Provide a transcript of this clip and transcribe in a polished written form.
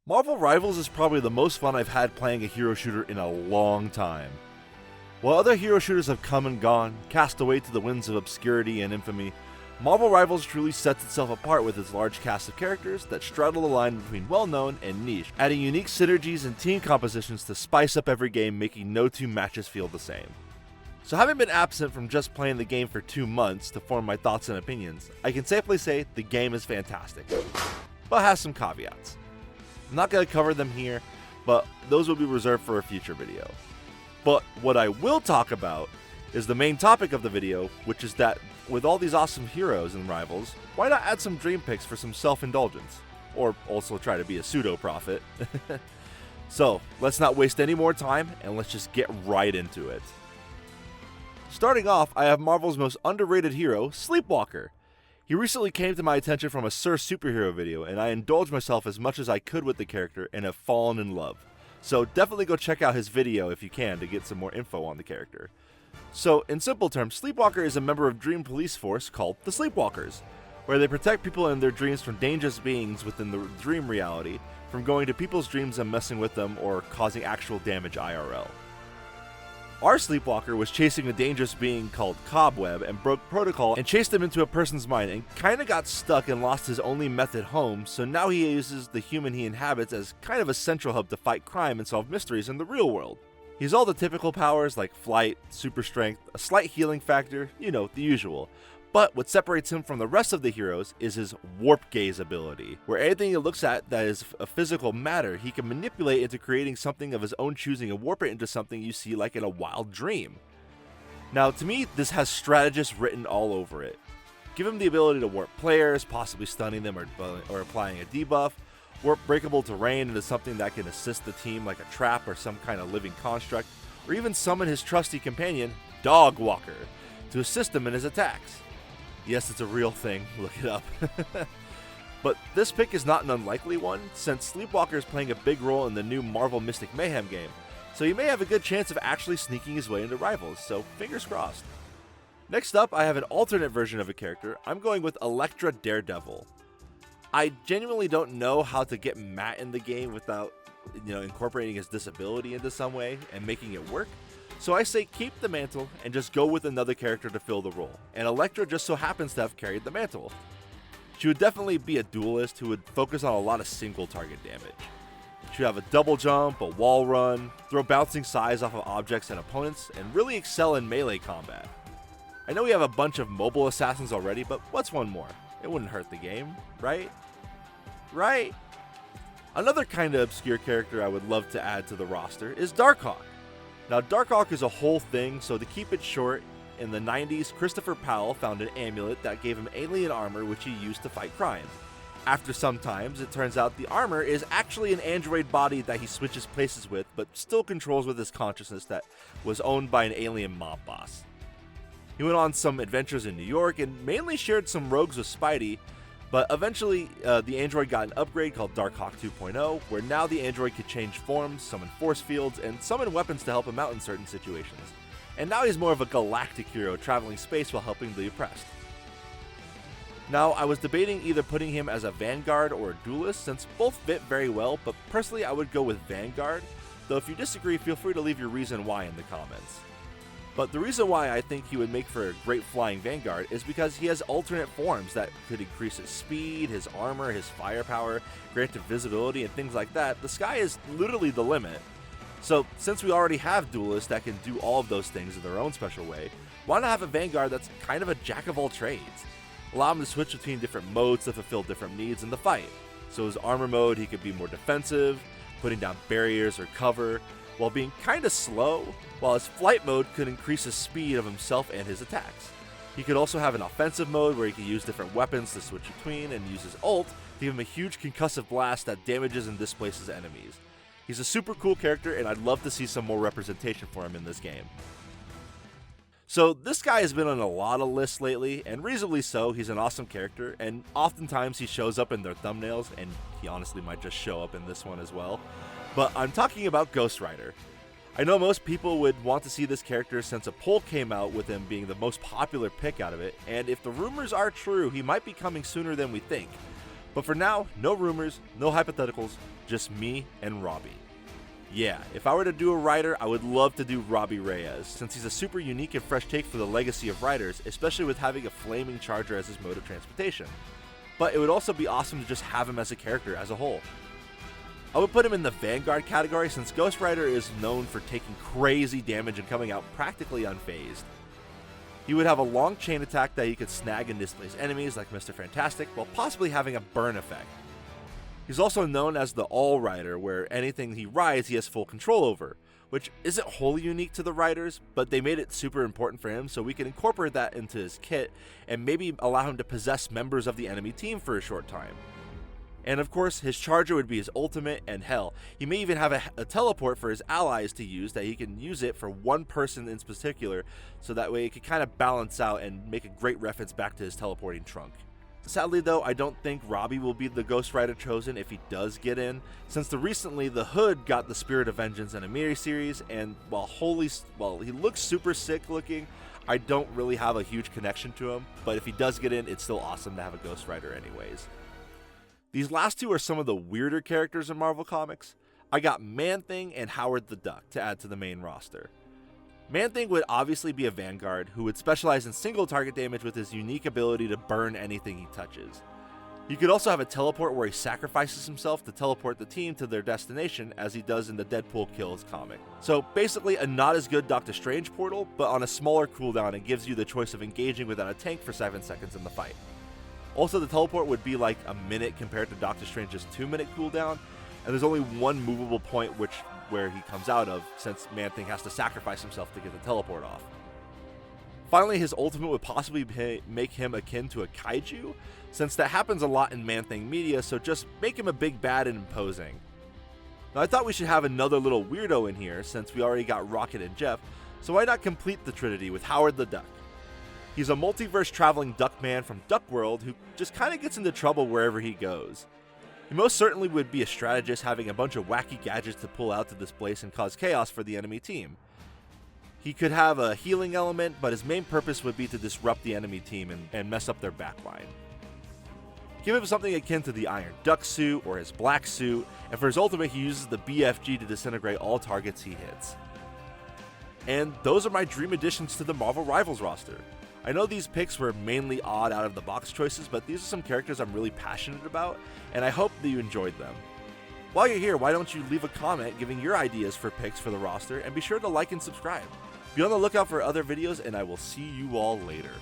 Marvel Rivals is probably the most fun I've had playing a hero shooter in a long time. While other hero shooters have come and gone, cast away to the winds of obscurity and infamy, Marvel Rivals truly sets itself apart with its large cast of characters that straddle the line between well-known and niche, adding unique synergies and team compositions to spice up every game, making no two matches feel the same. So having been absent from just playing the game for 2 months to form my thoughts and opinions, I can safely say the game is fantastic, but has some caveats. I'm not going to cover them here, but those will be reserved for a future video. But what I will talk about is the main topic of the video, which is that with all these awesome heroes and Rivals, why not add some dream picks for some self-indulgence? Or also try to be a pseudo-prophet. So, let's not waste any more time, and let's just get right into it. Starting off, I have Marvel's most underrated hero, Sleepwalker. He recently came to my attention from a Sir Superhero video, and I indulged myself as much as I could with the character and have fallen in love. So definitely go check out his video if you can to get some more info on the character. So in simple terms, Sleepwalker is a member of Dream Police Force called the Sleepwalkers, where they protect people in their dreams from dangerous beings within the dream reality, from going to people's dreams and messing with them or causing actual damage IRL. Our Sleepwalker was chasing a dangerous being called Cobweb and broke protocol and chased him into a person's mind and kinda got stuck and lost his only method home, so now he uses the human he inhabits as kind of a central hub to fight crime and solve mysteries in the real world. He's all the typical powers like flight, super strength, a slight healing factor, the usual. But what separates him from the rest of the heroes is his warp gaze ability, where anything he looks at that is a physical matter, he can manipulate into creating something of his own choosing and warp it into something you see like in a wild dream. Now, to me, this has strategists written all over it. Give him the ability to warp players, possibly stunning them or applying a debuff, warp breakable terrain into something that can assist the team like a trap or some kind of living construct, or even summon his trusty companion, Dogwalker, to assist him in his attacks. Yes, it's a real thing, look it up. But this pick is not an unlikely one, since Sleepwalker is playing a big role in the new Marvel Mystic Mayhem game, so he may have a good chance of actually sneaking his way into Rivals, so fingers crossed. Next up, I have an alternate version of a character. I'm going with Elektra Daredevil. I genuinely don't know how to get Matt in the game without, incorporating his disability into some way and making it work. So I say keep the mantle and just go with another character to fill the role, and Elektra just so happens to have carried the mantle. She would definitely be a duelist who would focus on a lot of single target damage. She would have a double jump, a wall run, throw bouncing size off of objects and opponents, and really excel in melee combat. I know we have a bunch of mobile assassins already, but what's one more? It wouldn't hurt the game, right? Right? Another kind of obscure character I would love to add to the roster is Darkhawk. Now, Darkhawk is a whole thing, so to keep it short, in the 90s, Christopher Powell found an amulet that gave him alien armor which he used to fight crime. After some times, it turns out the armor is actually an android body that he switches places with, but still controls with his consciousness that was owned by an alien mob boss. He went on some adventures in New York and mainly shared some rogues with Spidey, but eventually, the android got an upgrade called Darkhawk 2.0, where now the android could change forms, summon force fields, and summon weapons to help him out in certain situations. And now he's more of a galactic hero traveling space while helping the oppressed. Now, I was debating either putting him as a Vanguard or a duelist, since both fit very well, but personally I would go with Vanguard, though if you disagree, feel free to leave your reason why in the comments. But the reason why I think he would make for a great flying Vanguard is because he has alternate forms that could increase his speed, his armor, his firepower, grant visibility, and things like that. The sky is literally the limit. So since we already have duelists that can do all of those things in their own special way, why not have a Vanguard that's kind of a jack of all trades? Allow him to switch between different modes to fulfill different needs in the fight. So his armor mode, he could be more defensive, putting down barriers or cover, while being kinda slow, while his flight mode could increase the speed of himself and his attacks. He could also have an offensive mode where he could use different weapons to switch between and use his ult to give him a huge concussive blast that damages and displaces enemies. He's a super cool character and I'd love to see some more representation for him in this game. So this guy has been on a lot of lists lately, and reasonably so. He's an awesome character, and oftentimes he shows up in their thumbnails, and he honestly might just show up in this one as well. But I'm talking about Ghost Rider. I know most people would want to see this character since a poll came out with him being the most popular pick out of it, and if the rumors are true, he might be coming sooner than we think. But for now, no rumors, no hypotheticals, just me and Robbie. Yeah, if I were to do a rider, I would love to do Robbie Reyes, since he's a super unique and fresh take for the legacy of riders, especially with having a flaming charger as his mode of transportation. But it would also be awesome to just have him as a character as a whole. I would put him in the Vanguard category, since Ghost Rider is known for taking crazy damage and coming out practically unfazed. He would have a long chain attack that he could snag and displace enemies like Mr. Fantastic, while possibly having a burn effect. He's also known as the All Rider, where anything he rides he has full control over, which isn't wholly unique to the riders, but they made it super important for him so we can incorporate that into his kit and maybe allow him to possess members of the enemy team for a short time. And of course, his charger would be his ultimate, and hell, he may even have a teleport for his allies to use that he can use it for one person in particular, so that way it could kind of balance out and make a great reference back to his teleporting trunk. Sadly though, I don't think Robbie will be the Ghost Rider chosen if he does get in, since recently the Hood got the Spirit of Vengeance and Amiri series, and while he looks super sick looking, I don't really have a huge connection to him, but if he does get in, it's still awesome to have a Ghost Rider anyways. These last two are some of the weirder characters in Marvel Comics. I got Man-Thing and Howard the Duck to add to the main roster. Man-Thing would obviously be a Vanguard who would specialize in single target damage with his unique ability to burn anything he touches. He could also have a teleport where he sacrifices himself to teleport the team to their destination, as he does in the Deadpool Kills comic. So basically a not as good Doctor Strange portal, but on a smaller cooldown and gives you the choice of engaging without a tank for 7 seconds in the fight. Also, the teleport would be like a minute compared to Doctor Strange's 2-minute cooldown, and there's only one movable point where he comes out of, since Man-Thing has to sacrifice himself to get the teleport off. Finally, his ultimate would possibly make him akin to a kaiju, since that happens a lot in Man-Thing media, so just make him a big bad and imposing. Now I thought we should have another little weirdo in here, since we already got Rocket and Jeff, so why not complete the trinity with Howard the Duck? He's a multiverse traveling duck man from Duck World who just kind of gets into trouble wherever he goes. He most certainly would be a strategist, having a bunch of wacky gadgets to pull out to displace and cause chaos for the enemy team. He could have a healing element, but his main purpose would be to disrupt the enemy team and mess up their backline. Give him something akin to the Iron Duck suit or his black suit, and for his ultimate he uses the BFG to disintegrate all targets he hits. And those are my dream additions to the Marvel Rivals roster. I know these picks were mainly odd out of the box choices, but these are some characters I'm really passionate about, and I hope that you enjoyed them. While you're here, why don't you leave a comment giving your ideas for picks for the roster, and be sure to like and subscribe. Be on the lookout for other videos, and I will see you all later.